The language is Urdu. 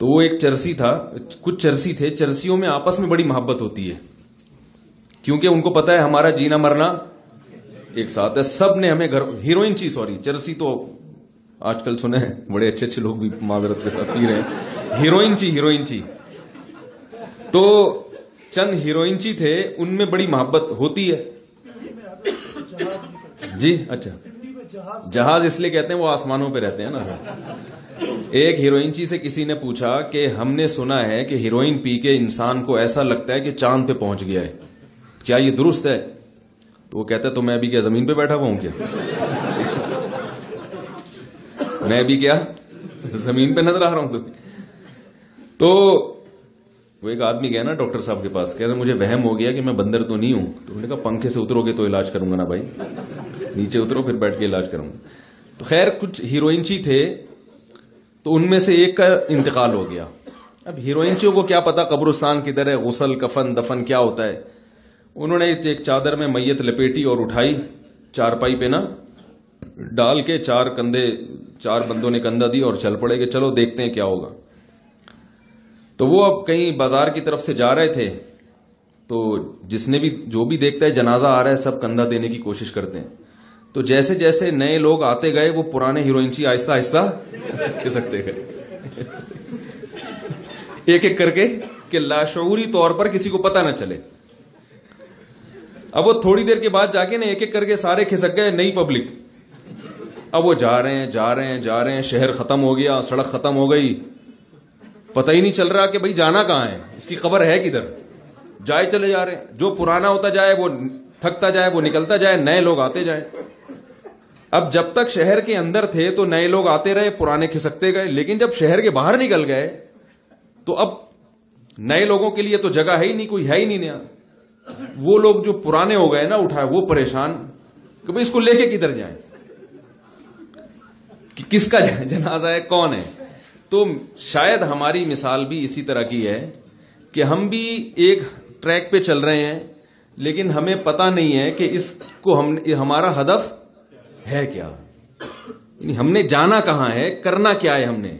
تو وہ ایک چرسی تھا, کچھ چرسی تھے, چرسیوں میں آپس میں بڑی محبت ہوتی ہے کیونکہ ان کو پتا ہے ہمارا جینا مرنا ایک ساتھ ہے. سب نے ہمیں ہیروئن چرسی تو آج کل سنے ہیں بڑے اچھے اچھے لوگ بھی معذرت کے ساتھ پی رہے ہیں. ہیروئن چی تو چند ہیروئن چی تھے, ان میں بڑی محبت ہوتی ہے. جی اچھا, جہاز اس لیے کہتے ہیں وہ آسمانوں پہ رہتے ہیں نا. ایک ہیروئن چی سے کسی نے پوچھا کہ ہم نے سنا ہے کہ ہیروئن پی کے انسان کو ایسا لگتا ہے کہ چاند پہ پہنچ گیا ہے, کیا یہ درست ہے؟ تو وہ کہتا ہے تو میں ابھی کیا زمین پہ بیٹھا ہوا ہوں کیا؟ میں ابھی کیا زمین پہ نظر آ رہا ہوں؟ تو وہ ایک آدمی گیا نا ڈاکٹر صاحب کے پاس, کہہ رہے مجھے وہم ہو گیا کہ میں بندر تو نہیں ہوں. تو انہوں نے کہا پنکھے سے اترو گے تو علاج کروں گا نا بھائی, نیچے اترو پھر بیٹھ کے علاج کروں گا. تو خیر کچھ ہیروئنچی تھے, تو ان میں سے ایک کا انتقال ہو گیا. اب ہیروئنچیوں کو کیا پتا قبرستان کدھر ہے, غسل کفن دفن کیا ہوتا ہے. انہوں نے ایک چادر میں میت لپیٹی اور اٹھائی, چارپائی پہ نا ڈال کے, چار بندوں نے کندھا دی اور چل پڑے کہ چلو دیکھتے ہیں کیا ہوگا. تو وہ اب کہیں بازار کی طرف سے جا رہے تھے, تو جس نے بھی جو بھی دیکھتا ہے جنازہ آ رہا ہے سب کندھا دینے کی کوشش کرتے ہیں. تو جیسے جیسے نئے لوگ آتے گئے وہ پرانے ہیروئنچی آہستہ آہستہ کھسکتے گئے ایک ایک کر کے, کہ لاشعوری طور پر کسی کو پتہ نہ چلے. اب وہ تھوڑی دیر کے بعد جا کے نا ایک ایک کر کے سارے کھسک گئے, نئی پبلک. اب وہ جا رہے ہیں, شہر ختم ہو گیا, سڑک ختم ہو گئی, پتہ ہی نہیں چل رہا کہ بھائی جانا کہاں ہے, اس کی قبر ہے کدھر. جائے چلے جا رہے ہیں, جو پرانا ہوتا جائے وہ تھکتا جائے, وہ نکلتا جائے, نئے لوگ آتے جائے. اب جب تک شہر کے اندر تھے تو نئے لوگ آتے رہے, پرانے کھسکتے گئے, لیکن جب شہر کے باہر نکل گئے تو اب نئے لوگوں کے لیے تو جگہ ہے ہی نہیں, کوئی ہے ہی نہیں نیا. وہ لوگ جو پرانے ہو گئے نا اٹھائے, وہ پریشان کہ بھئی اس کو لے کے کدھر جائیں, کہ کس کا جنازہ ہے, کون ہے. تو شاید ہماری مثال بھی اسی طرح کی ہے کہ ہم بھی ایک ٹریک پہ چل رہے ہیں, لیکن ہمیں پتہ نہیں ہے کہ اس کو ہمارا ہدف ہے کیا, ہم نے جانا کہاں ہے, کرنا کیا ہے ہم نے.